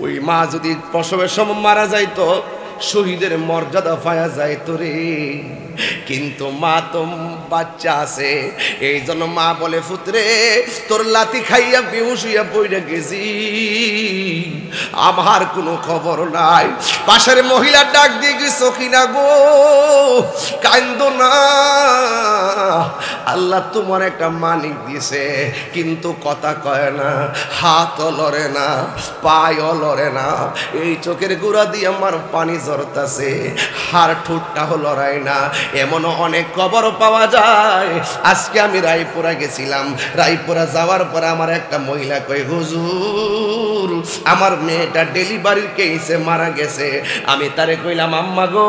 ওই মা যদি প্রসবের সময় মারা যাইতো শহীদের মর্যাদা পাওয়া যাইতো রে। কিন্তু মা তো বাচ্চা আছে, এই জন্য মা বলে পুত্রে তোর লাথি খাইয়া বেহুশ হইয়া পড়ে গেছি, আমার কোনো খবর নাই। পাশের মহিলা ডাক দিয়ে কি সখিনা গো কান্দো না, আল্লাহ তোমার একটা মানিক দিছে, কিন্তু কথা কয় না, হাতও লড়ে না, পায়ও লড়ে না, এই চোখের গুড়া দিয়ে আমার পানি ঝরতাছে, হাড় ঠোঁটটাও লড়াই না। এমনও অনেক খবর পাওয়া যায়। আজকে আমি রায়পুরা গেছিলাম, রায়পুরা যাওয়ার পরে আমার একটা মহিলা কই হুজুর আমার মেয়েটা ডেলিভারির কেসে মারা গেছে। আমি তারে কইলাম আম্মা গো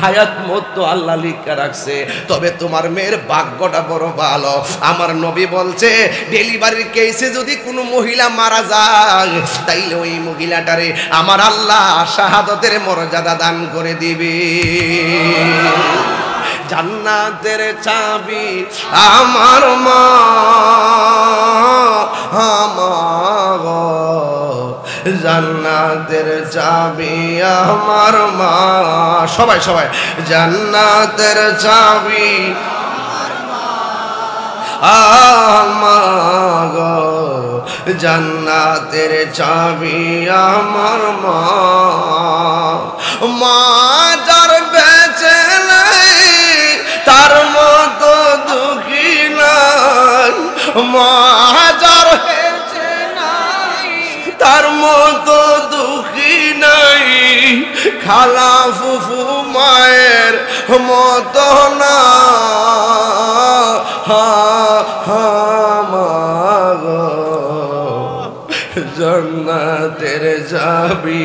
হায়াত মত তো আল্লাহ লিখা রাখছে, তবে তোমার মেয়ের ভাগ্যটা বড় ভালো। আমার নবী বলছে ডেলিভারির কেসে যদি কোনো মহিলা মারা যায় তাইলে ওই মহিলাটারে আমার আল্লাহ শাহাদতের মর্যাদা দান করে দিবে। জান্নাতের চাবি আমার মা আমার, জান্নাতের চাবি আমার মা, সবাই সবাই জান্নাতের চাবি আমার, জান্নাতের চাবি আমার মা। মা যার বেঁচে নাই তার মতো দুঃখী নাই, মা যার বেঁচে নাই তার মতো দুঃখী নাই, খালা ফুফু মায়ের মতো না। জান্নাতের চাবি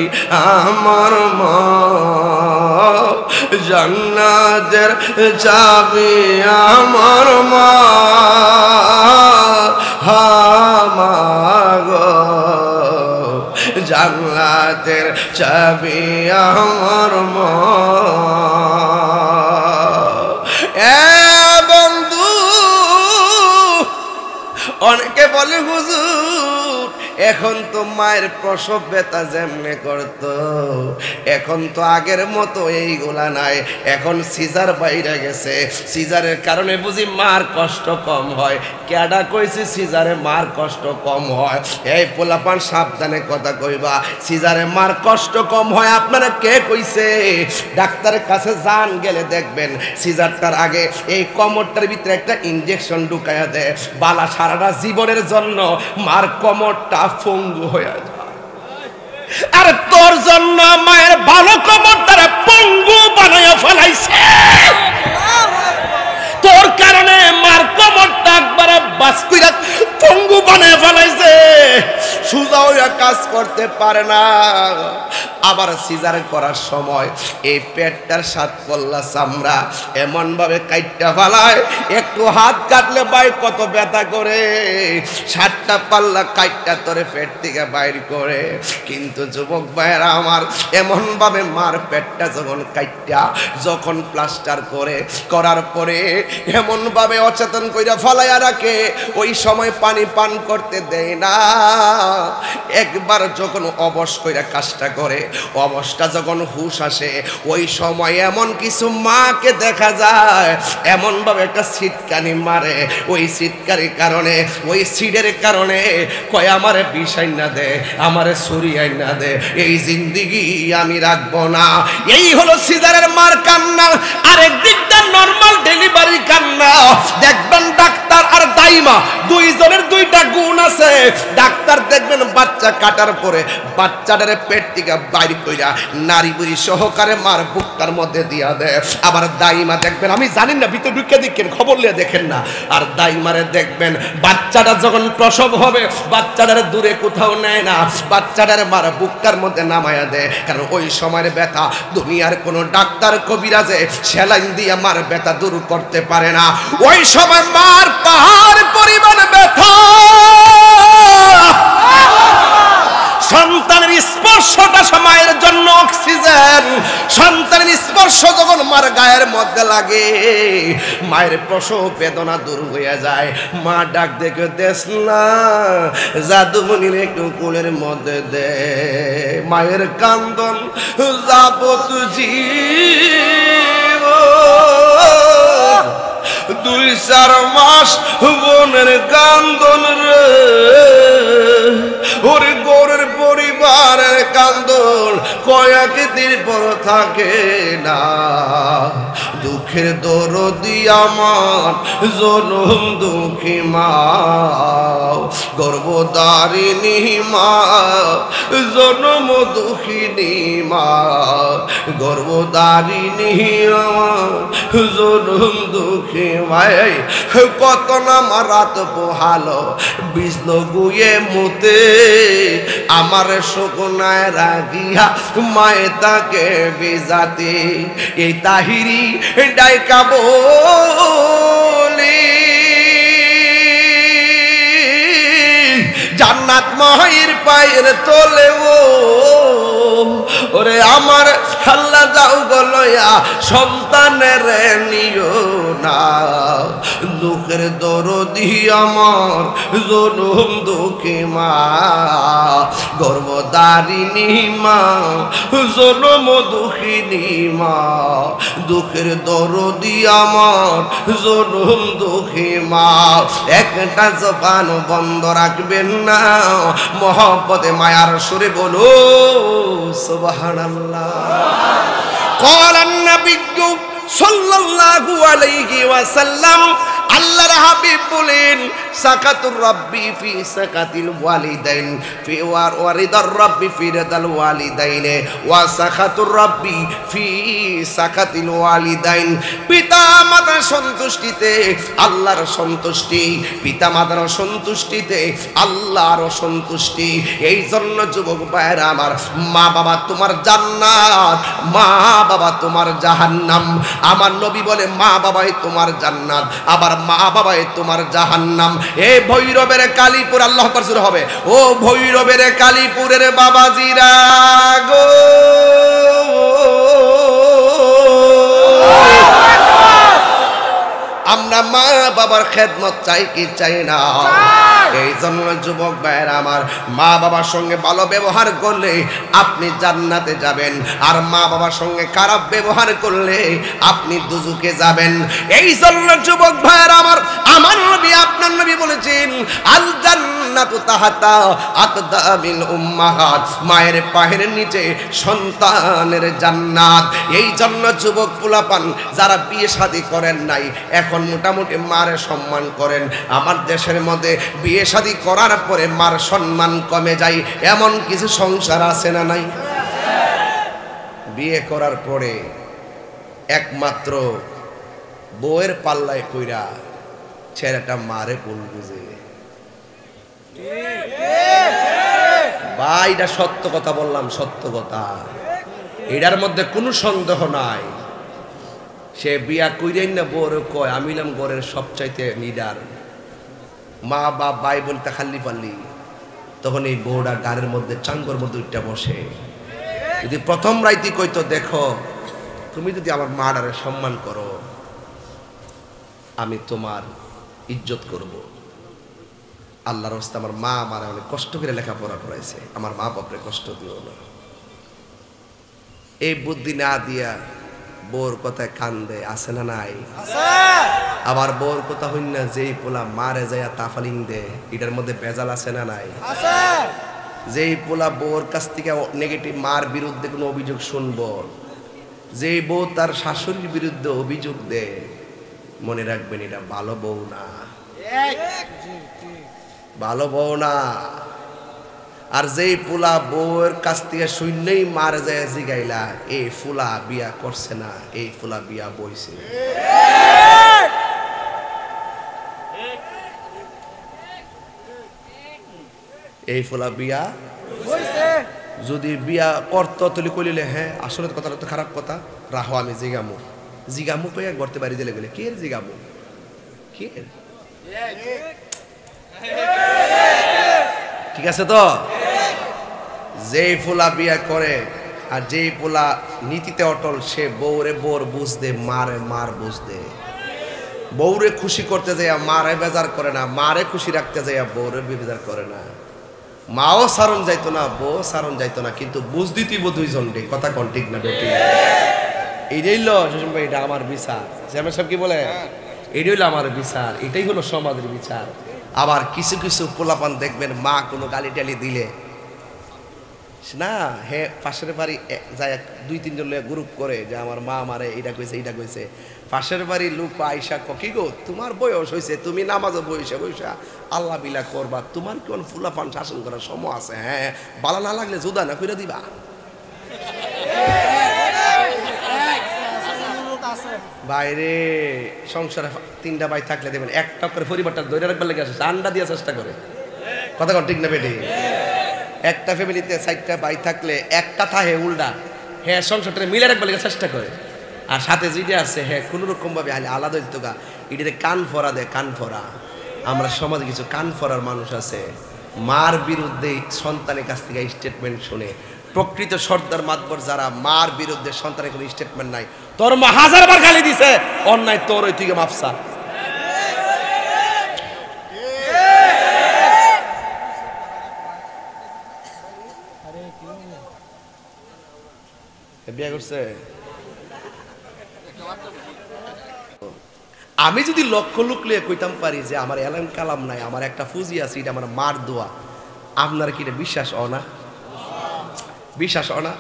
আমার মা, জান্নাতের চাবি আমার মা, গো জান্নাতের চাবি আমার মা। বন্ধু অনেকে বলে হুজুর এখন তো মায়ের প্রসব ব্যথা যেমনে করতো, এখন তো আগের মতো এইগুলা নাই, এখন সিজার বাইরে গেছে, সিজারের কারণে বুঝি মার কষ্ট কম হয়। কেডা কইছে সিজারে মার কষ্ট কম হয়? এই পোলাপান সাবধানে কথা কইবা, সিজারে মার কষ্ট কম হয় আপনারা কে কইছে? ডাক্তারের কাছে যান, গেলে দেখবেন সিজারটার আগে এই কোমরটার ভিতরে একটা ইনজেকশন ঢুকাইয়া দেয়, বালা সারাটা জীবনের জন্য মার কোমরটা পঙ্গু হয়ে যায়। আর তোর জন্য মায়ের ভালো কোমরটারে পঙ্গু বানাইয়া ফেলাইছে, তোর কারণে মার কোমরটা একবারে বাস্কুইরা পঙ্গু বানাইয়া ফেলাইছে, সুজা হইয়া কাজ করতে পারে না। আবার সিজার করার সময় এই পেটটার সাত পল্লা চামড়া এমন ভাবে কাইটটা ফেলায়, একটু হাত কাটলে ভাই কত ব্যথা করে, 7টা পাল্লা কাইটটা তোরে পেট থেকে বাইর করে। কিন্তু যুবক ভাইয়েরা আমার, এমন ভাবে মার পেটটা যখন কাইটটা যখন প্লাস্টার করে করার পরে এমন ভাবে অচেতন কইরা ফলাইয়া রাখে, ওই সময় পানি পান করতে দেয় না। একবার যখন অবশ কইরা কাজটা করে, অবস্থা যখন হুশ আসে, ওই সময় এমন কিছু মাকে দেখা যায় এমন ভাবে একটা ছিটকানি মারে, ওই ছিটকানির কারণে ওই সিডের কারণে কয় আমারে বিষ আইনা দে, আমারে ছুরি আইনা দে, এই জিন্দেগি আমি রাখবো না। এই হলো সিজারের মার কান্না। আরেক দিকটা নরমাল ডেলিভারি কান্না। দেখবেন ডাক্তার আর দাইমা দুইজনের দুইটা গুণ আছে। ডাক্তার দেখবেন বাচ্চা কাটার পরে বাচ্চাটারে পেট থেকে বাইর কইরা নারী বুড়ি সহকারে মার বুকটার মধ্যে দিয়া দেয়। আবার দাইমা দেখবেন, আমি জানি না ভিতরে ঢুকে দেখেন, খবর নিয়ে দেখেন না, আর দাইমারে দেখবেন বাচ্চাটা যখন প্রসব হবে বাচ্চাটারে দূরে কোথাও নেয় না, বাচ্চাটারে মার বুকটার মধ্যে নামায়া দেয়। কারণ ওই সময়ের ব্যথা দুনিয়ার কোনো ডাক্তার কবিরাজে সেলাইন দিয়ে মার ব্যথা দূর করতে পারে না। ওই সময় মার পাহাড় পরিমাণ ব্যথা, সন্তানের স্পর্শটা সময়ের জন্য অক্সিজেন। সন্তানের স্পর্শ যখন মার গায়ের মধ্যে লাগে মায়ের প্রসব বেদনা দূর হয়ে যায়। মা ডাক দেখে দেশ না জাদুমণির একটু কোলের মধ্যে দে, মায়ের কান্দন যাবত জীব 2-4 মাস বোনের কান্দন রে ওরে গোরের পরিবারের কান্দন কয়েকদিন পর থাকে না দুঃখের দরদি আমার জনম দুঃখী মা গর্ভধারিণী মা জনম দুঃখিনী মা গর্ভধারিণী আমার জনম দুঃখী মাই কত না রাত পোহালো বিষ্ণু গুয়ে মুতে আমার শুকনায় রাগিয়া মায়ে তাকে বিজাতে এই তাহিরি ডাইকা বলি জান্নাত মায়ের পায়ের তোলে ওরে আমার আল্লাহ যাও গলয়া সন্তানের নিও না দুঃখের দরদি আমার জনম দুঃখী মা গর্ভধারিণী মা জনম দুঃখিনী মা দুঃখের দরদি আমার জনম দুঃখী মা একটা জবান বন্ধ রাখবেন না মহব্বতে মায়ার সুরে বলো সুবহানাল্লাহ ক্বালান নাবিয়্যু সাল্লাল্লাহু আলাইহি ওয়াসাল্লাম আল্লাহর হাবিব বলেন সাকাতুর রাব্বি ফি সাকাতিল ওয়ালিদাইন ফি ওয়ারিদার রাব্বি ফি রিদাল ওয়ালিদাইন ওয়া সাকাতুর রাব্বি ফি সাকাতিল ওয়ালিদাইন পিতা মাতার সন্তুষ্টিতে আল্লাহর সন্তুষ্টি পিতা মাতার সন্তুষ্টিতে আল্লাহর সন্তুষ্টি এই জন্য যুবক ভাইরা আমার মা বাবা তোমার জান্নাত মা বাবা তোমার জাহান্নাম আমার নবী বলে মা বাবাই তোমার জান্নাত আবার মা বাবাই তোমার জাহান্নাম এ ভৈরবের কালীপুর আল্লাহ আকবার শুরু হবে ও ভৈরবের কালীপুরের বাবাজিরা গো আমরা মা বাবার খেদমত চাই কি চাই না এই জন্য যুবক ভাইরা আমার মা বাবার সঙ্গে ভালো ব্যবহার করলে আপনি জান্নাতে যাবেন আর মা বাবার সঙ্গে খারাপ ব্যবহার করলে আপনি দুজুকে যাবেন এই জন্য যুবক ভাইরা আমার নবী আপনার নবী বলেছেন আল জান্নাতু তাহাতা আকদামিল উম্মাহাত মায়ের পায়ের নিচে সন্তানের জান্নাত এই জন্য যুবক পোলাপান যারা বিয়ে শাদী করেন নাই এখন মোটামুটি মার সম্মান করেন আমার দেশের মধ্যে বিয়ে শাদী করার পরে মার সম্মান কমে যায় এমন কিছু সংসার আছে না নাই বিয়ে করার পরে একমাত্র বউয়ের পাল্লায় কইরা ছেলেটা মারে কোন বুঝে ভাই এটা সত্য কথা বললাম সত্য কথা এটার মধ্যে কোনো সন্দেহ নাই সে বিয়া কইরেই না বউর কয় আমি নাম ঘরের সবচাইতে নিডার মা বাপ ভাই বোনটা খালি পাল্লি তখন এই বউটা গানের মধ্যে চাঙ্গর মধ্যে উঠটা বসে যদি প্রথম রাইতে কইতো দেখো তুমি যদি আমার মাডারে সম্মান করো আমি তোমার ইজ্জত করব আল্লাহর রাস্তায় আমার মা আমার অনেক কষ্ট করে লেখাপড়া করাইছে আমার মা বাপরে কষ্ট দিও না এই বুদ্ধি না দিয়া বউর কথায় কান্দে আছে না নাই আবার বউর কথা হইন না যেই পোলা মারে যায় তাফালিং দে এটার মধ্যে ভেজাল আছে না নাই যেই পোলা বউর কাছ থেকে নেগেটিভ মার বিরুদ্ধে কোনো অভিযোগ শুনবো যেই বউ তার শাশুড়ির বিরুদ্ধে অভিযোগ দেয় মনে রাখবেন এটা ভালো বউ না ভালো বউ না আর যেই পোলা বউয়ের কাছ থেকে শূন্যই মারে যায় জিগাইলা এই ফুলা বিয়া করছে না এই ফুলা বিয়া বইছে এই ফুলা বিয়া যদি বিয়া করতো তাহলে কইলে হ্যাঁ আসলে কথাটা তো খারাপ কথা রাহো আমি জিগামু জিগামু কইয়া করতে পারি দিলে গেলে কে জিগামু কে ঠিক আছে তো যেই ফুলা বিয়া করে আর যেই পোলা নীতিতে অটল সে বউরে বোর বুঝ দে মারে মার বুঝ দে বউরে খুশি করতে যাইয়া মারে বেজার করে না মারে খুশি রাখতে যাইয়া বউরে বেজার করে না মাও সারণ যাইতো না, বউ সারণ যাইতো না, কিন্তু বুঝ দিতেই দুইজন রে। কথা কোন ঠিক না বেটি? এইটাই হলো সুষম ভাই, এটা আমার বিচার। শ্যামের সব কি বলে? এটাই হলো আমার বিচার, এটাই হলো সমাজের বিচার। আবার কিছু কিছু পোলাপান দেখবেন মা কোনো গালি টালি দিলে না, হে পাশের বাড়ি যায় 2-3 জন গ্রুপ করে যে আমার মা আমারে এইটা কইছে এইটা কইছে। পাশের বাড়ির লোক আইসা কি গো তোমার বয়স হয়েছে, তুমি নামাজে বইসা বইসা আল্লাহ বিলা করবা, তোমার কোন ফুলাফান শাসন করার সময় আছে? হ্যাঁ, বালা না লাগলে জুদা না কইরা দিবা। বাইরে সংসারে 3টা ভাই থাকলে দেবেন একটা করে পরিবারটা ধরে রাখবার লেগে আসে, আন্ডা দিয়ে চেষ্টা করে। কথা কোন ঠিক না বেটি? একটা ফ্যামিলিতে 4টা ভাই থাকলে একটা থাহে উল্টা, হ্যাঁ সংসারটা মিলে রাখবার লেগে চেষ্টা করে। আর সাথে যেটা আছে হ্যাঁ কোনো রকম ভাবে আলাদা হইতো গা, এটাতে কান ফরা দেয়, কান ফরা। আমরা সমাজে কিছু কান ফরার মানুষ আছে, মার বিরুদ্ধে সন্তানের কাছ থেকে স্টেটমেন্ট শুনে। প্রকৃত সর্দার মাতবর যারা, মার বিরুদ্ধে সন্তানের কোনো স্টেটমেন্ট নাই। তোর মা 1000বার গালি দিছে, অন্যায় তোর ওই থেকে মাপসা। বিয়ে করছে? আমি যদি লক্ষ লোক লিয়ে কইতাম পারি যে আমার এলাম কালাম নাই, আমার একটা ফুজি আছে, এটা আমার মার দোয়া, আপনারা কি এটা বিশ্বাস হয় না? বিশ্বাস হয় না?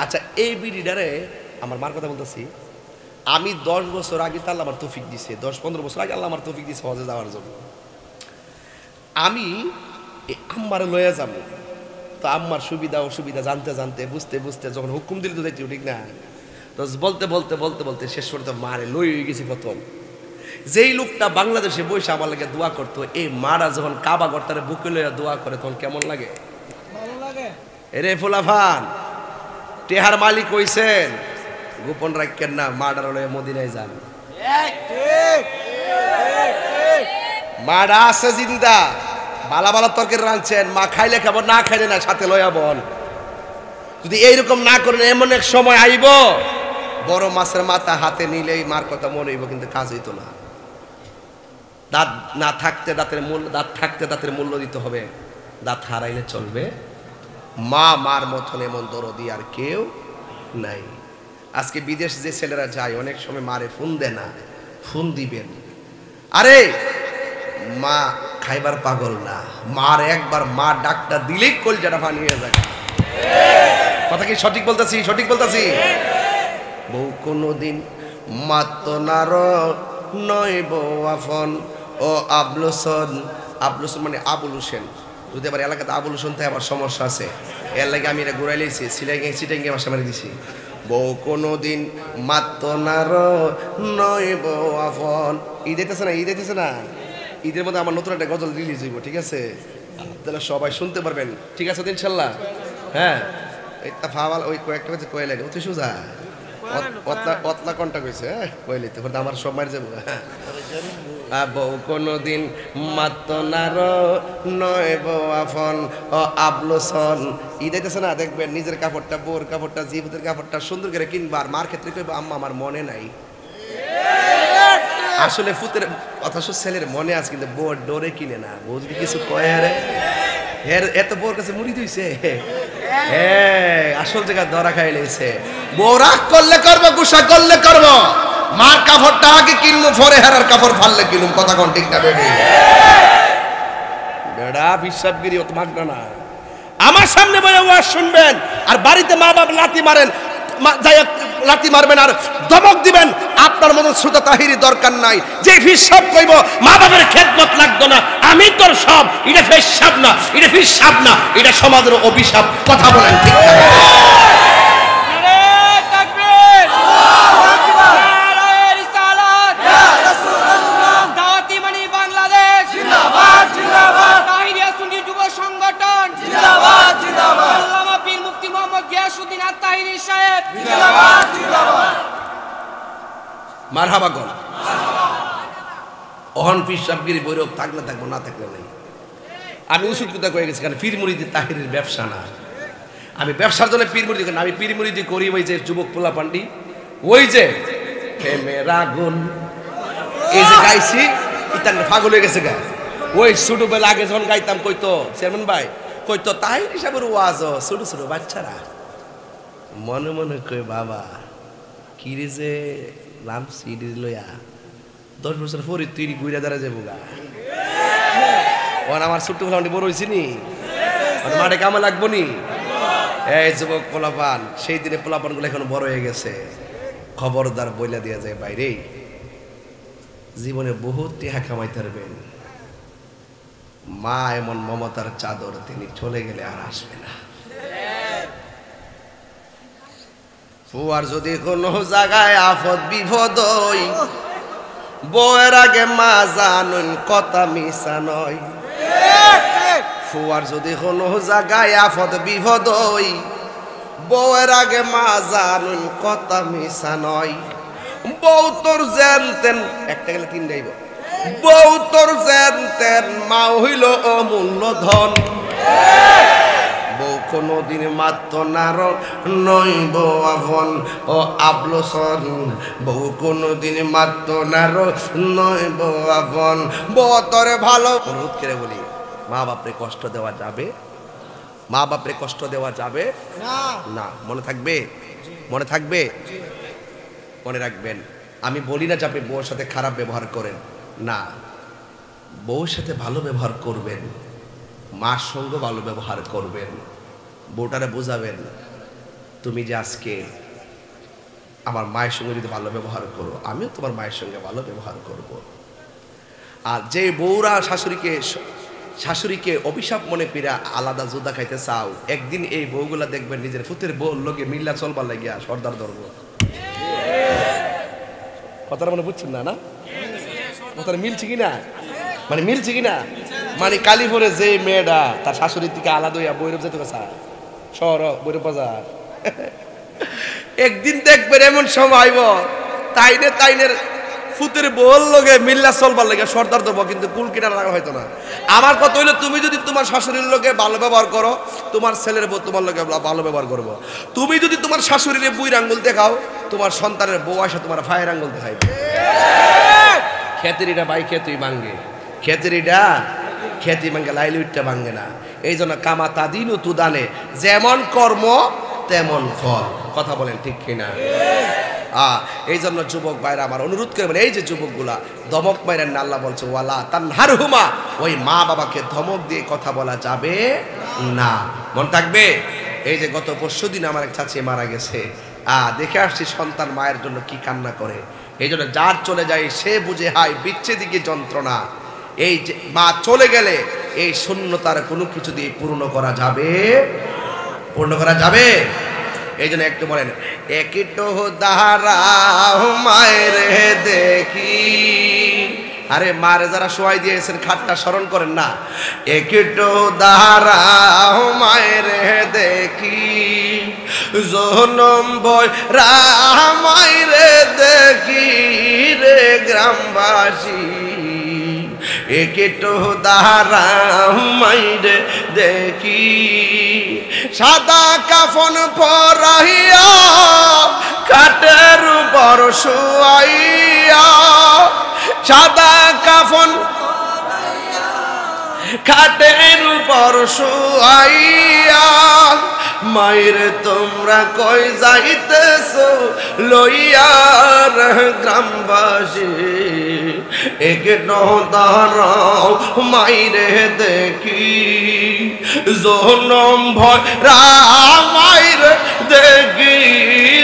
আচ্ছা, এই বিড়িটারে আমার মার কথা বলতেছি, আমি 10 বছর আগে তো আল্লাহ আমার তৌফিক দিছে, 10-15 বছর আগে আল্লাহ আমার তৌফিক দিছে হজে যাওয়ার জন্য। আমি আম্মারে লয়ে যাবো, তো আম্মার সুবিধা অসুবিধা জানতে জানতে বুঝতে বুঝতে যখন হুকুম দিল তো দেখছি ঠিক না, তো বলতে বলতে বলতে বলতে শেষ করতে মারে লই হয়ে গেছি প্রথম। যেই লোকটা বাংলাদেশে বসে আমার লাগে দোয়া করতো, এই মারা যখন কাবা গর্তারে বুকে লইয়া দোয়া করে তখন কেমন লাগে? এরে ফুলাফান, টেহার মালিক হইছেন, গোপন রাখেন না, মাডার লয়ে মদিনায় যান। মাডা আছে জিন্দা, বালা বালা তরকারি রাঁধছেন, মা খাইলে খাবো, না খাইলে না, সাথে লয়া বল। যদি এইরকম না করেন, এমন এক সময় আইব বড় মাছের মাথা হাতে নিলেই মার কথা মনে হইব, কিন্তু কাজ হইতো না। দাঁত না থাকতে দাঁতের মূল্য, দাঁত থাকতে দাঁতের মূল্য দিতে হবে, দাঁত হারাইলে চলবে। মা মার মতন এমন দরদি আর কেউ নাই। আজকে বিদেশ যে ছেলেরা যায় অনেক সময় মারে ফোন দেয় না, ফোন দিবেন। আরে মা খাইবার পাগল না, মার একবার মা ডাক্তার দিলেই কলজাটা পানি হয়ে যায়। কথা কি সঠিক বলতেছি? সঠিক বলতেছি? বউ কোনদিন মাত্র নার নয় বউ আফন ও আবলুসন। আবলুসন মানে আবুল হোসেন, যদি আবার এলাকাতে আবুল হোসেন থাকে আবার সমস্যা আছে, এর লাগে আমি এটা ঘুরাই লেছি, সিটাঙ্গে বাসা মারি দিছি। বউ কোনদিন মাত্র নার নয় বউ আফন। ঈদ আইতেছে না, ঈদ আইতেছে না, ঈদের মধ্যে আমার নতুন একটা গজল রিলিজ হইব, ঠিক আছে? তাহলে সবাই শুনতে পারবেন, ঠিক আছে ইনশাল্লাহ? হ্যাঁ, এটা ফাওয়াল ওই কয়েকটা হচ্ছে কয়েলেন অতি সোজা অতলা কন্টা কইছে, হ্যাঁ কইলে তো আমার সব মারি যাবো। বউ কোনদিন মাত্র নার নয় বউ আফন ও আবলুসন। ঈদ আইতেছে না, দেখবেন নিজের কাপড়টা, বোর কাপড়টা, জীবদের কাপড়টা সুন্দর করে কিনবার, মার ক্ষেত্রে কইবা আম্মা আমার মনে নাই। আসলে ফুতের অথচ ছেলের মনে আছে, কিন্তু বউ ডোরে কিনে না। বউ যদি কিছু কয় আরে এত বউর কাছে মুড়ি দিয়েছে, হ্যাঁ আসল জায়গা ধরা খাই লেছে। বউ রাগ করলে করবো, গুসা করলে করবো, মার কাপড়টা আগে কিনবো, পরে হেরার কাপড় ফাললে কিনুম। কথা কোন ঠিক না বেডি? বেড়া বিশ্বাসগিরি অত মাগনা না। আমার সামনে বলে ওয়াজ শুনবেন, আর বাড়িতে মা বাবা লাথি মারেন, যাই লাথি মারবেন আর দমক দিবেন। আপনার মতো শ্রোতা তাহিরি দরকার নাই, যে ফিসাব কইব মা বাবার খেদমত লাগতো না, আমি তোর সব। এটা ফিসাব না, এটা ফিসাব না, এটা সমাজের অভিশাপ। কথা বলেন ঠিক না? মারহাবা গল অহন ফিসাবগিরি বৈরব থাকলে থাকবো, না থাকলে নাই। আমি উসুল কথা কয়ে গেছি, কারণ পীর মুরিদি তাহিরের ব্যবসা না। আমি ব্যবসার জন্য পীর মুরিদি করি না, আমি পীর মুরিদি করি ওই যে যুবক পোলা পান্ডি, ওই যে প্রেমের আগুন এই যে গাইছি, ইতান পাগল হয়ে গেছে গা। ওই ছোট বেলা আগে যখন গাইতাম কইতো চেয়ারম্যান ভাই কইতো তাই হিসাবের ওয়াজ ছোট ছোট বাচ্চারা মনে মনে কই বাবা কি রে যে লাম সিডি লইয়া 10 বছর পরে তুই ঘুরে দাঁড়া যাবো গা আমার ছোট্ট ফলাফানি বড় হয়েছি নি মাঠে কামে লাগবো নি এই যুবক পোলাপান সেই দিনে পোলাপান গুলো এখন বড় হয়ে গেছে খবরদার বইলা দিয়া যায় বাইরে জীবনে বহুত টিহা কামাইতে পারবেন মা এমন মমতার চাদর তিনি চলে গেলে আর আসবে না ফুয়ার যদি কোনো জায়গায় আফত বিপদ হই বউয়ের আগে মা জানুন কথা মিশা নয় ফুয়ার যদি কোনো জায়গায় আফত বিপদ হই বউয়ের আগে মা জানুন কথা মিশা নয় বউ তোর জানতেন একটা গেলে তিন যাইব বউ তোর জানতেন মা হইল অমূল্য ধন বউ কোনদিন মাত্র নার নই বউ আফন ও আবলসন বউ কোনদিন মাত্র নার নই বউ আফন বউ তোরে ভালো অনুরোধ করে বলি মা বাপরে কষ্ট দেওয়া যাবে মা বাপরে কষ্ট দেওয়া যাবে না মনে থাকবে মনে থাকবে মনে রাখবেন আমি বলি না যে আপনি বউর সাথে খারাপ ব্যবহার করেন না বউর সাথে ভালো ব্যবহার করবেন মার সঙ্গে ভালো ব্যবহার করবেন বউটারে বোঝাবেন তুমি যে আজকে আমার মায়ের সঙ্গে যদি ভালো ব্যবহার করো আমিও তোমার মায়ের সঙ্গে ভালো ব্যবহার করব আর যে বউরা শাশুড়িকে অভিশাপ মনে কইরা আলাদা জুদা খাইতে চাও একদিন এই বউগুলা দেখবেন নিজের ফুতের বউর লোকে মিল্লা চলবার লাগিয়া সর্দার ধরব কথাটা মনে বুঝছেন না না কথাটা মিলছে কিনা মানে মিলছে কিনা মানে কালীপুরে যে মেয়েটা তার শাশুড়ির থেকে আলাদা হইয়া বৈরব যেতে চায় শহর বৈরব বাজার একদিন দেখবেন এমন সময় তাইনের ফুতের বল লগে মিল্লা চলবার লাগে সর্দার ধরবো কিন্তু কুল কিনা লাগা হয়তো না আমার কথা হইলো তুমি যদি তোমার শাশুড়ির লোকে ভালো ব্যবহার করো তোমার ছেলের বউ তোমার লোকে ভালো ব্যবহার করবো তুমি যদি তোমার শাশুড়ির বুইর আঙ্গুল দেখাও তোমার সন্তানের বউ আসে তোমার ভাইয়ের আঙ্গুল দেখাইবে খেতেরিটা বাই খেতুই ভাঙ্গে খেতেরিটা খেতি ভাঙ্গে লাইলুইটটা ভাঙ্গে না এই জন্য কামা তাদিনু তুদানে যেমন কর্ম তেমন ফল কথা বলেন ঠিক কিনা এই জন্য যুবক ভাইরা আমার অনুরোধ করে বলে এই যে যুবকগুলা ধমক মাইরেন না আল্লাহ বলছে ওয়ালা তানহারহুমা ওই মা বাবাকে ধমক দিয়ে কথা বলা যাবে না মন থাকবে এই যে গত পরশুদিন আমার এক চাচি মারা গেছে দেখে আসছি সন্তান মায়ের জন্য কি কান্না করে এই জন্য যার চলে যায় সে বুঝে হায় বিচ্ছেদিকে যন্ত্রণা এই যে মা চলে গেলে এই শূন্যতার কোনো কিছু দিয়ে পূর্ণ করা যাবে এই জন্য একটু বলেন একটু দাঁড়াও মায়ের দেখি আরে মারে যারা শোয়াই দিয়েছেন খাটটা স্মরণ করেন না একটু দাঁড়াও মায়ের দেখি জনম বই রামায়ের দেখি রে গ্রামবাসী একটু দাঁড়াও মায়ের দেখি সাদা কাফন পরাইয়া খাটের উপর শুয়াইয়া সাদা কাফন খাটের উপর শুয়াইয়া মায়ের তোমরা কই যাইতেছো লইয়া গ্রামবাসী একটু দাঁড়াও মাইরে দেখি জনম ভরা মায়ের দেখি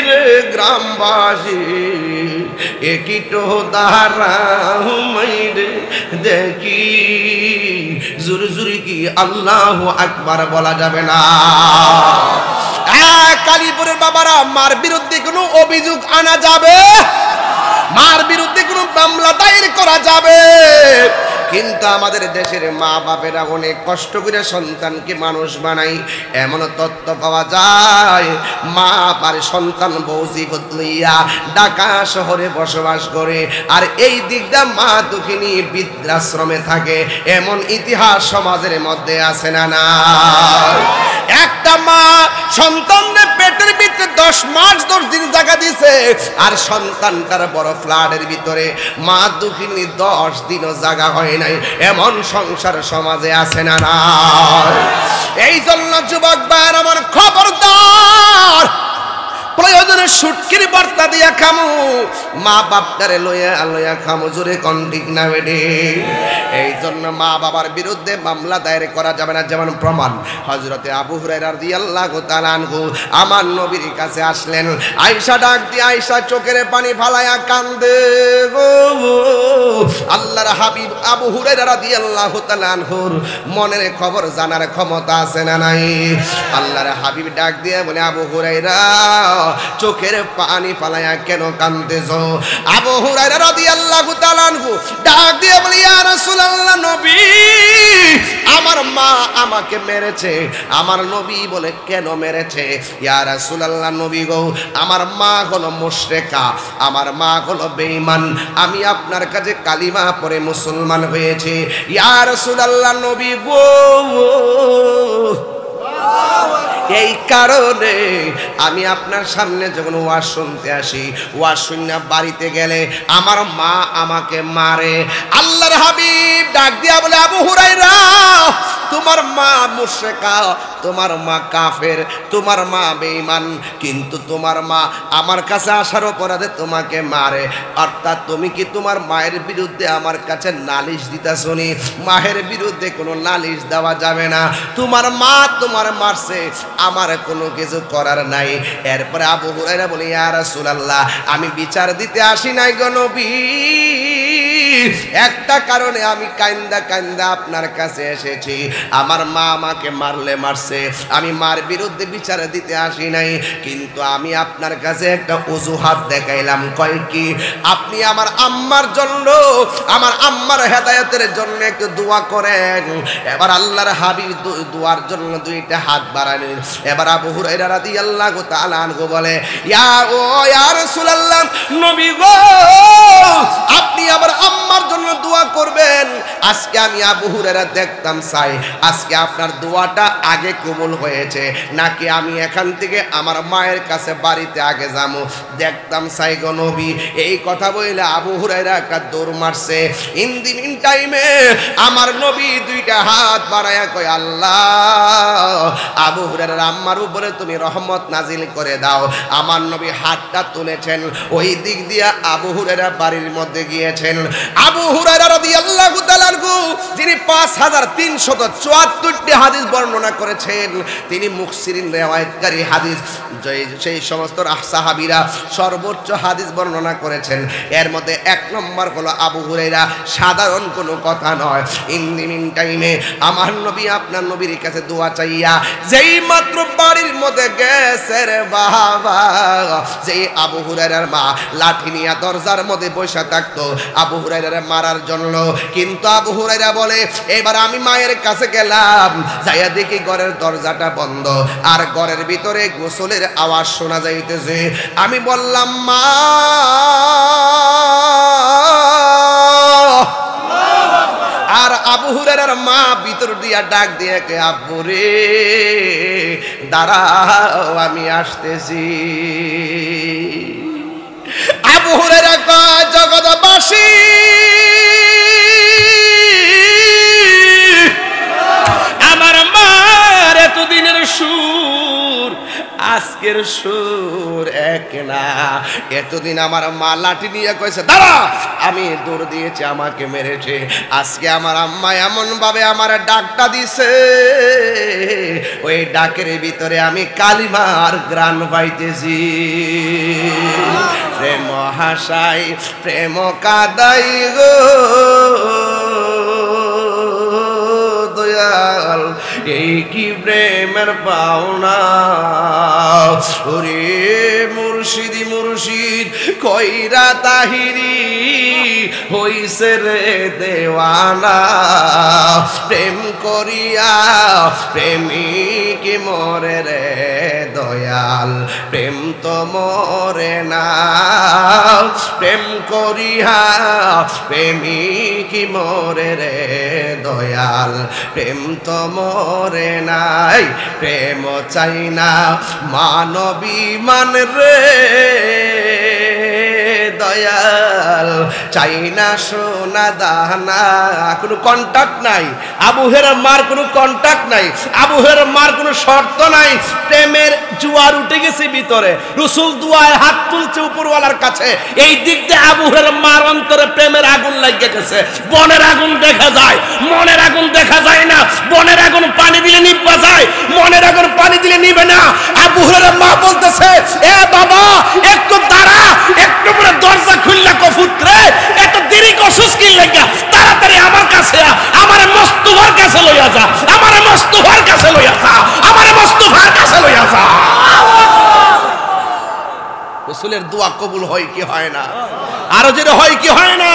রে গ্রামবাসী একটু দাঁড়াও মাইরে দেখি জোরে জোরে কি আল্লাহু আকবার বলা যাবে না কালীপুরের বাবারা মার বিরুদ্ধে কোনো অভিযোগ আনা যাবে মার বিরুদ্ধে কোনো মামলা দায়ের করা যাবে কিন্তু আমাদের দেশের মা বাপেরা অনেক কষ্ট করে সন্তানকে মানুষ বানাই এমন তথ্য পাওয়া যায় মা আর সন্তান বউজি লইয়া ঢাকা শহরে বসবাস করে আর এই দিকটা মা দুঃখিনী বৃদ্ধাশ্রমে থাকে এমন ইতিহাস সমাজের মধ্যে আছে না না একটা মা সন্তানের পেটের ভিতরে 10 মাস 10 দিন জায়গা দিছে, আর সন্তানটার বড় ফ্ল্যাটের ভিতরে মা দুঃখিনী 10 দিনও জায়গা হয় নাই, এমন সংসার সমাজে আছে না না? এই জন্য যুবক ভাইরা আমার খবরদার, প্রয়োজনে সুটকির বার্তা দিয়া খামু, মা বাপটারে লইয়া খামু, জোরে কোন ঠিক না বেডে? এই জন্য মা বাবার বিরুদ্ধে মামলা দায়ের করা যাবে না। যেমন প্রমাণ, হযরতে আবু হুরায়রা রাদিয়াল্লাহু তাআলা আনহু আমার নবীর কাছে আসলেন। আয়েশা ডাক দিয়ে, আয়েশা চোখের পানি ফালায়া কান্দে গো। আল্লাহর হাবিব আবু হুরায়রা রাদিয়াল্লাহু তাআলা আনহুর মনের খবর জানার ক্ষমতা আছে না নাই? আল্লাহর হাবিব ডাক দিয়ে বলে, আবু হুরায়রা চোখের পানি ফালায়া কেন কাঁদতেছো? আবু হুরায়রা রাদিয়াল্লাহু তাআলা আনহু ডাক দিয়ে বলে, ইয়া রাসূলুল্লাহ, নবী আমার মা আমাকে মেরেছে। আমার নবী বলে, কেন মেরেছে? ইয়া রাসূলুল্লাহ, নবী গো, আমার মা হলো মুশরিকা, আমার মা হলো বেঈমান, আমি আপনার কাছে কালিমা পড়ে মুসলমান হয়েছে। ইয়া রাসূলুল্লাহ, নবী গো, এই কারণে আমি আপনার সামনে যখন ওয়াজ শুনতে আসি, ওয়াজ শুনে বাড়িতে গেলে আমার মা আমাকে মারে। আল্লাহর হাবিব ডাক দিয়া বলে, আবু হুরায়রা, তোমার মা মুশরিকা, তোমার মা কাফের, তোমার মা বেঈমান, কিন্তু তোমার মা আমার কাছে আসার অপরাধে তোমাকে মারে। অর্থাৎ তুমি কি তোমার মায়ের বিরুদ্ধে আমার কাছে নালিশ দিতাছো নি? মায়ের বিরুদ্ধে কোনো নালিশ দেওয়া যাবে না। তোমার মা তোমার মারছে, আমার কোনো কিছু করার নাই। এরপরে আবু হুরায়রা বলে, ইয়া রাসূলুল্লাহ, আমি বিচার দিতে আসি নাই গো নবী, একটা কারণে আমি কান্দা কান্দা আপনার কাছে এসেছি। আমার মা আমাকে মারলে মারছে, আমি মার বিরুদ্ধে বিচার দিতে আসি নাই, কিন্তু আমি আপনার কাছে একটা অজুহাত দেখাইলাম। কয় কি? আপনি আমার আম্মার জন্য, আমার আম্মার হেদায়েতের জন্য একটু দোয়া করেন। এবার আল্লাহর হাবিব দোয়ার জন্য দুইটা হাত বাড়ালেন। এবার আবু হুরায়রা রাদিয়াল্লাহু তাআলা আনহু বলে, ইয়া রাসূলুল্লাহ, নবী গো, আপনি আমার আম্মার জন্য দোয়া করবেন। আজকে আমি আবু হুরায়রা দেখতাম চাই, আজকে আপনার দোয়াটা আগে কবুল হয়েছে নাকি আমি এখান থেকে আমার মায়ের কাছে বাড়িতে আগে যাবো, দেখতাম চাই গো নবী। এই কথা বলে আবু হুরায়রা একটা দৌড় মারছে। ইন দি মিন টাইমে আমার নবী দুইটা হাত বাড়ায়া কয়, আল্লাহ, আবু হুরায়রার আম্মার উপরে তুমি রহমত নাজিল করে দাও। আমার নবী হাতটা তুলেছেন, ওই দিক দিয়া আবু হুরায়রা বাড়ির মধ্যে গিয়েছেন। আবু হুরায়রা রাদিয়াল্লাহু তাআলা আনহু, যিনি 5374টি হাদিস বর্ণনা করেছেন, তিনি মুফসিরিন রিওয়ায়াতকারী হাদিস, সেই সমস্ত সাহাবীরা সর্বোচ্চ হাদিস বর্ণনা করেছেন। এর মধ্যে 1 নম্বর হলো আবু হুরায়রা, সাধারণ কোনো কথা নয়। ইন দি মিন টাইমে আমার নবী আপনার নবীর কাছে দোয়া চাইয়া যেই মাত্র বাড়ির মধ্যে গেছে রে বাবা, যেই আবু হুরায়রার মা লাঠি নিয়ে দরজার মধ্যে বসে থাকতো আবু হুরায়রার মারার জন্য। কিন্তু আবু হুরায়রা বলে, এবার আমি মায়ের কাছে গেলাম, যাইয়া দেখি ঘরের দরজাটা বন্ধ, আর ঘরের ভিতরে গোসলের আওয়াজ শোনা যাইতেছে। আমি বললাম, মা, আর আবু হুরায়রার মা ভিতর দিয়া ডাক দিয়ে কে, আব্বু রে দাঁড়াও, আমি আসতেছি। আবু হুরায়রা কয়, জগৎবাসী, আমার মার এতদিনের সুর আজকের সুর এক না। এতদিন আমার মা লাঠি নিয়ে কইছে দাঁড়া, আমি দৌড় দিয়েছি, আমাকে মেরেছে। আজকে আমার আম্মা এমন ভাবে আমার ডাকটা দিছে, ওই ডাকের ভিতরে আমি কালিমার গ্রাণ পাইতেছি। প্রেম হাসাই প্রেম কাদাই গো দয়াল, এই কি প্রেমের পাওনা। ওরে মুর্শিদি মুর্শিদ কইরা তাহিরি হইছে রে দেওয়ানা, প্রেম করিয়া প্রেমিক মরে রে দয়াল প্রেম তো মরে না প্রেম করিয়া প্রেমিক মরে রে দয়াল প্রেম তো মরে নাই প্রেম চাই না মানবী মান রে দয়াল চাই না সোনা দানা কোনো কন্টাক্ট নাই আবু হেরার মার কোনো কন্টাক্ট নাই আবু হেরার মার কোনো শর্ত নাই প্রেমের জোয়ার উঠে গেছে ভিতরে রাসূল দুয়ায় হাত তুলছে উপরওয়ালার কাছে এই দিক দিয়ে আবু হেরার মার অন্তরে প্রেমের আগুন লাগিয়ে গেছে বনের আগুন দেখা যায় মনের আগুন দেখা যায় না বনের আগুন পানি দিলে নিভা যায় মনের আগুন পানি দিলে নিবে না আবু হেরার মা বলতেছে এ বাবা একটু দাঁড়া একটু পরে দরজা খুললা কফুত্রে এত দেরি করছস কি লাগা তাড়াতাড়ি আমার কাছে আমারে মুস্তাফার কাছে লইয়া যা আমারে মুস্তাফার কাছে লইয়া যা আমারে মুস্তাফার কাছে লইয়া যা রাসূলের দোয়া কবুল হয় কি হয় না আরো যেটা হয় কি হয় না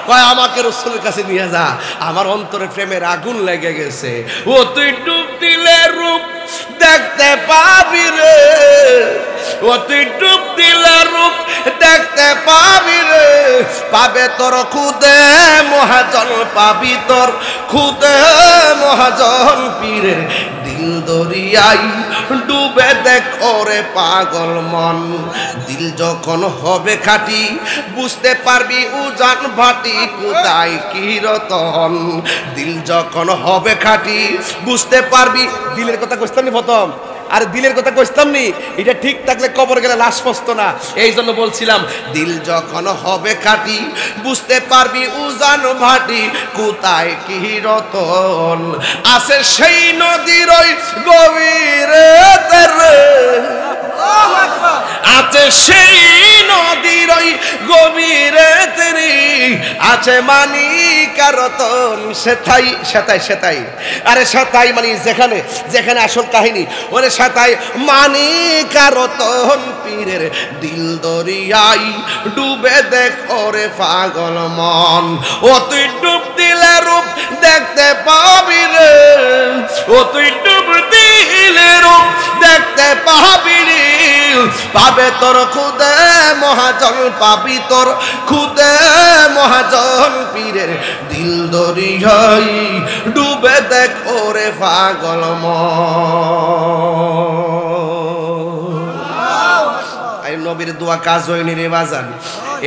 কয় আমাকে রাসূলের কাছে নিয়ে যা আমার অন্তরে প্রেমের আগুন লেগে গেছে ও তুই ডুব দিলে রূপ দেখতে পাবি রে ও তুই ডুব দিলে রূপ দেখতে পাবি রে পাবে তোর খুদে মহাজন পাবি তোর খুদে মহাজন পীরের দিল দরিয়াই ডুবে দেখো রে পাগল মন দিল যখন হবে খাঁটি বুঝতে পারবি উজান ভাটি কোথায় কি রতন দিল যখন হবে খাঁটি বুঝতে পারবি দিলের কথা কইতাম নি প্রথম আর দিলের কথা কইতাম নি এটা ঠিক থাকলে কবর গেলে লাশ পচতো না এই জন্য বলছিলাম দিল যখন হবে খাঁটি বুঝতে পারবি উজান ভাটি কোথায় কি রতন আছে সেই নদীর ওই গভীরে আছে সেই নদীর ওই গভীরে আছে মানিক রতন সেটাই সেটাই সেটাই আরে সেটাই মানে যেখানে যেখানে আসল কাহিনী ওরে সেটাই মানিক রতন পীরের দিল দরিয়াই ডুবে দেখো রে পাগল মন ও তুই ডুব দিলে রূপ দেখতে পাবি রে ও তুই ডুব দিলে রূপ দেখতে পাবি রে পাবে তোর খুদে মহাজন পাবি তোর খুদে মহাজন পীরের দিল দরিয়াই ডুবে দেখো রে পাগল মন নবীর দোয়া কাজ হয়নি রে বাজান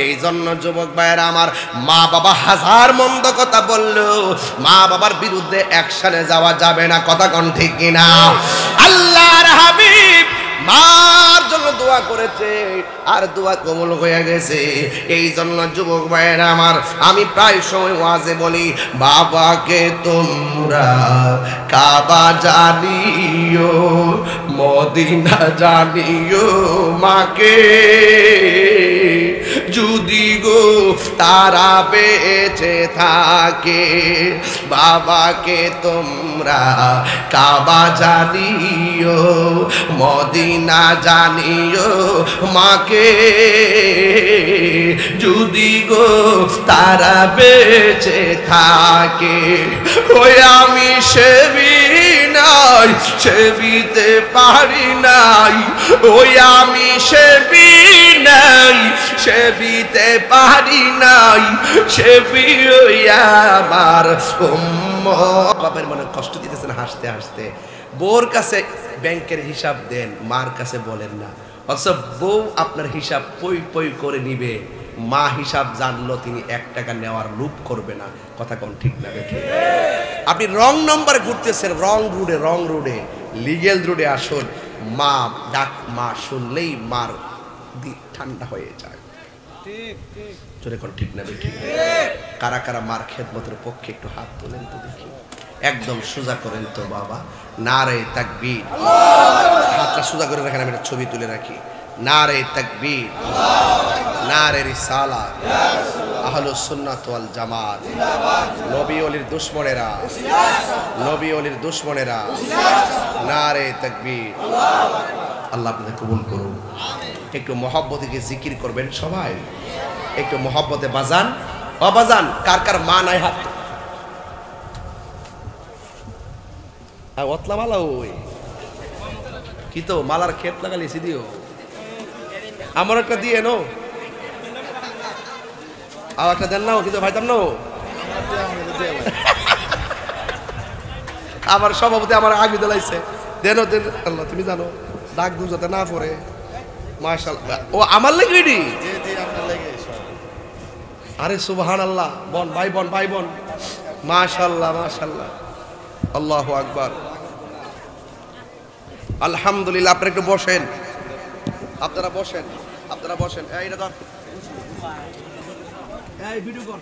এই জন্য যুবক ভাইয়েরা আমার মা বাবা হাজার মন্দ কথা বললো মা বাবার বিরুদ্ধে অ্যাকশনে যাওয়া যাবে না কথা কোন ঠিক কিনা আল্লাহর হাবিব মার জন্য দোয়া করেছে আর দোয়া কবুল হয়ে গেছে এই জন্য যুবক ভাইয়েরা আমার আমি প্রায় সময় ওয়াজে বলি বাবাকে তোমরা কাবা জানিও মদিনা জানিও মাকে যদি গো তারা বেঁচে থাকে বাবাকে তোমরা কাবা জানিও মদিনা জানিও মাকে যদি গো তারা বেঁচে থাকে ওই আমি সেবি নাই সেবিতে পারি নাই ওই আমি সেবি নাই সেবিতে পারি নাই সেবি ওই আমার বাবার মনে কষ্ট দিতেছেন হাসতে হাসতে বউর কাছে ব্যাংকের হিসাব দেন মার কাছে বলেন না অথচ বউ আপনার হিসাব পই পই করে নিবে মা হিসাব জানলো তিনি 1 টাকা নেওয়ার লোভ করবে না কথা কোন ঠিক না বেঠে আপনি রং নম্বরে ঘুরতেছেন রং রোডে লিগ্যাল রোডে আসুন মা ডাক মা শুনলেই মার দিক ঠান্ডা হয়ে যায় ঠিক ঠিক জোরে কোন ঠিক না বেঠে কারা কারা মার খেদমতের পক্ষে একটু হাত তোলেন তো দেখি একদম সোজা করেন তো বাবা নারে তাকবীর হাতটা সোজা করে রাখেন আমি একটা ছবি তুলে রাখি নারে তাকবীর নারে রিসালাত আহলুস সুন্নাত ওয়াল জামাত নবী ওলির দুশমনেরা নারে তাকবীর আল্লাহ আপনাদের কবুল করুন একটু মহব্বতে জিকির করবেন সবাই একটু মহব্বতে বাজান বাজান কার কার মা নাই হাত ওতলা মালা ওই কি তো মালার ক্ষেত লাগালিছি দিও আমার একটা দিয়ে নো আর একটা দেন নাও কিন্তু ভাইতাম নো আমার সভাপতি আমার আগে দিলাইছে দেন আল্লাহ তুমি জানো ডাক দু যাতে না পড়ে মাশাআল্লাহ ও আমার লাগি রেডি আরে সুবহানাল্লাহ বোন ভাই বোন মাশাআল্লাহ আল্লাহু আকবার আলহামদুলিল্লাহ আপনারা একটু বসেন আপনারা বসেন এইটা ধর এই ভিডিও কর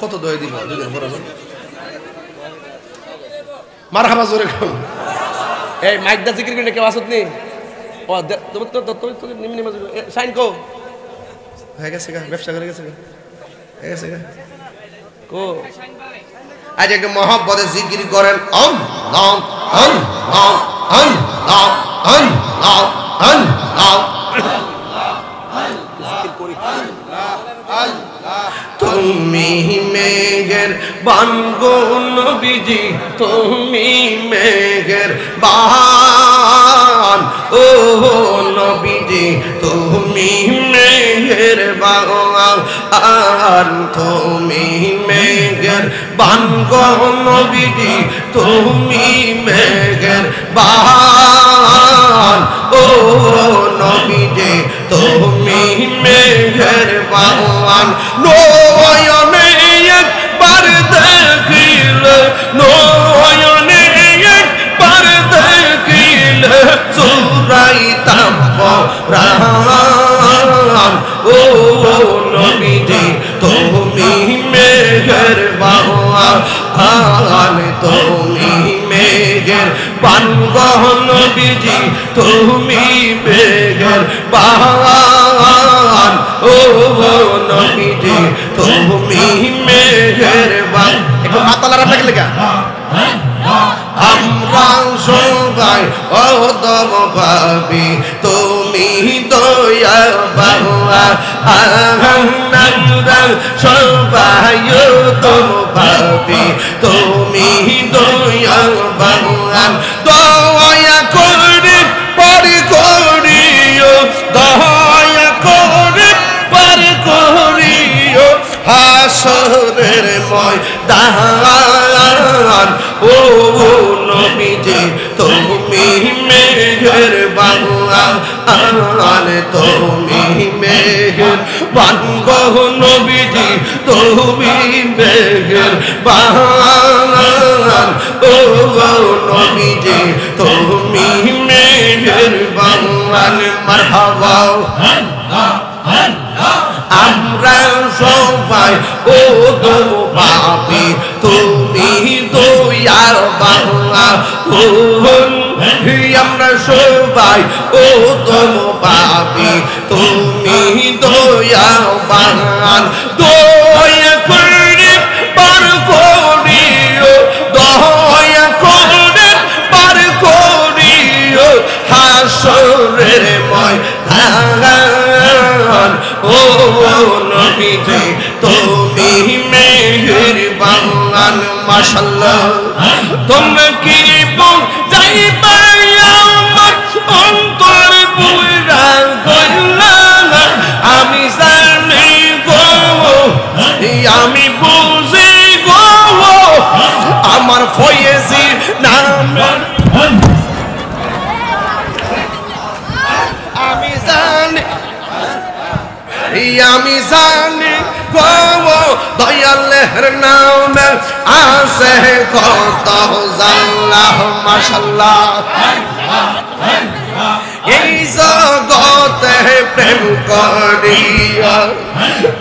কত দয় দিব দুদিন পর মারহাবা জোরে কও এই মাইক দা জিকির করে কেউ আসত নি ও তুমি নিম্ন সাইন কো হয়ে গেছে গা ব্যবসা করে গেছে গা কো আজ একটু মহব্বতে জিকির করেন অম নাম অম নাম অম নাম অম নাম অম নাম জিকির করি তুমি মেঘের বানগো নবীজি তুমি মেঘের বান ও নবীজি তুমি মেঘের বান তুমি মেঘের বানগো নবীজি তুমি মেঘের বান ও নবীজি তুমি মেঘের বান নয়নে একবার দেখিলে নয়নে একবার দেখিলে চুরাইতাম প্রাণ ও নবীজি তুমি মেঘের বান তুমি মেঘের বান নবীজি তুমি মেঘের বান ও নবীজি তুমি মেঘের বান একটু মাতালার আপনাকে লেখা আমরা সবাই অদম পাবি তুমি দয়া বাবা আমরা সবাই অদম পাবি তুমি দয়া বাবা দয়া করে পরি করিও দয়া করে পরি করিও হাসরের ময়দান ও নবীজি তুমি মেঘের বান তুমি মেঘের বান গো নবীজি তুমি মেঘের বান ও নবীজি তুমি মেঘের বান মারহাবা আমরা সবাই ও গো পাপী তুমি দয়ার বাবা কোন আমরা সবাই ও তোম পাপি তুমি দয়াবান দয়া করে পার করিও দয়া করে পার করিও হাসরের ময়দান ও নবীজি তুমি মেহেরবান মাশাআল্লাহ তোমরা কি যাইবা আমার অন্তর পুরা কইলা আমি জানি গো আমি বুঝি গো আমার ফয়েজি নামে আমি জানি গো দয়ালের নামে আছে কত জাল্লা মাশাআল্লাহ এই জগতে প্রেম করিয়া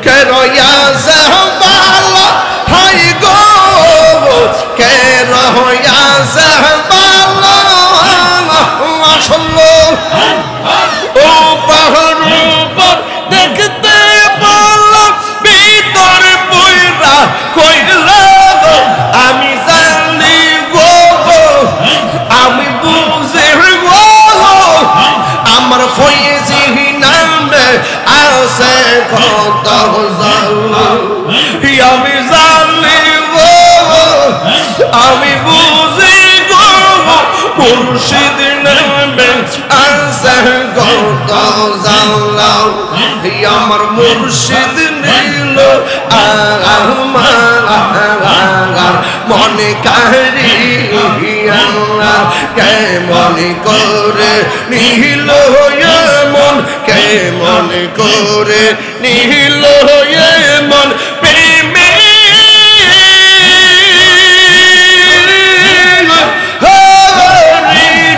কে রয়াছে ভালো হাই গো কে রয়াছে ভালো মাশাআল্লাহ ও পাহাড় উপর দেখতে পারলো ভিতর পয়রা কইলা আমি জানি গো আমি বুঝি গো আমার ফয়েজি নামে আছে কত জাল্লা আমি জানি গো আমি বুঝি গো মুর্শিদ নামে আছে কত জাল্লা আমার মুর্শিদ নীল আমার মনে কারিয়া কে মনে করে নীল মন কে মনে করে নীল মন প্রেমে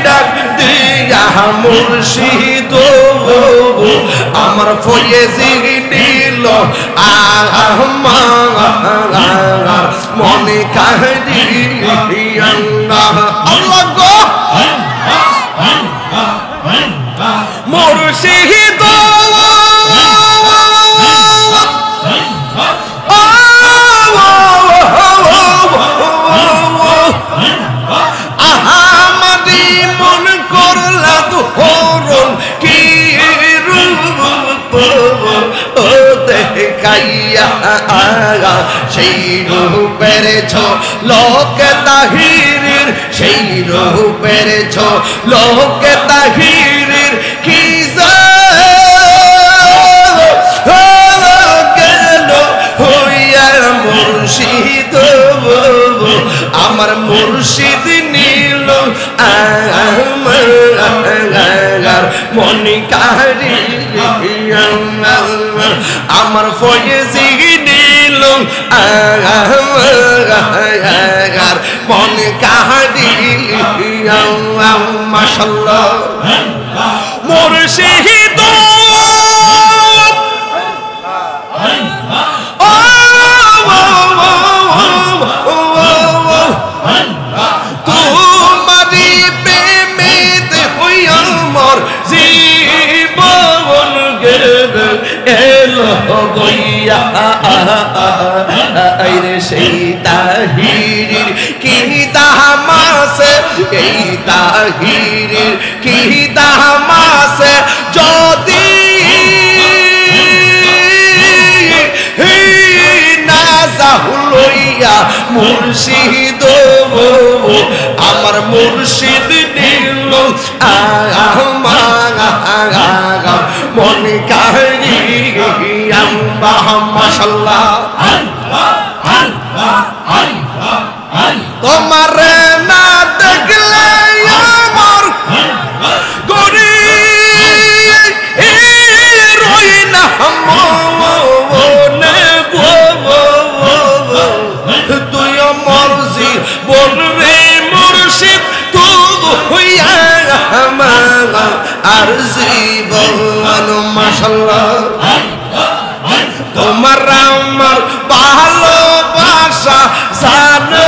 ডাক দিয়া মুর্শিদ আমার ফয়েজি নীল আমার মনে কাহিয়া আল্লাহ গো মুর্শিদ আহামদি মন করলা তো হরণ কি রূপ ও দেখাইয়া সেই রূপের ঝলক তাহিরের সেই রূপের ঝলক তাহিরের কি গেল হইয়া মুর্শিদ আমার মুর্শিদ নীল আমার মনে কারিয়া আমার ফয়েজি নীল আমার মনে কারিয়া মাশাআল্লাহ মুর্শিদ তোমারি প্রেমেতে হইয়া মোর জীবন এলো গইয়া আইরে সেই তাহিরির কি দামাসে এই তাহিরির কি দামাসে যদি না যাহুলইয়া মুর্শিদ আমার মুর্শিদ নীল আমার মনে কারিয়া মাশাআল্লাহ তোমার না দেখলে আমার গরি রই না মনে তুই মর্জি বল রে মুর্শিদ তুই আমার আর জীবন মাশাআল্লাহ তোমার আমার ভালোবাসা জানে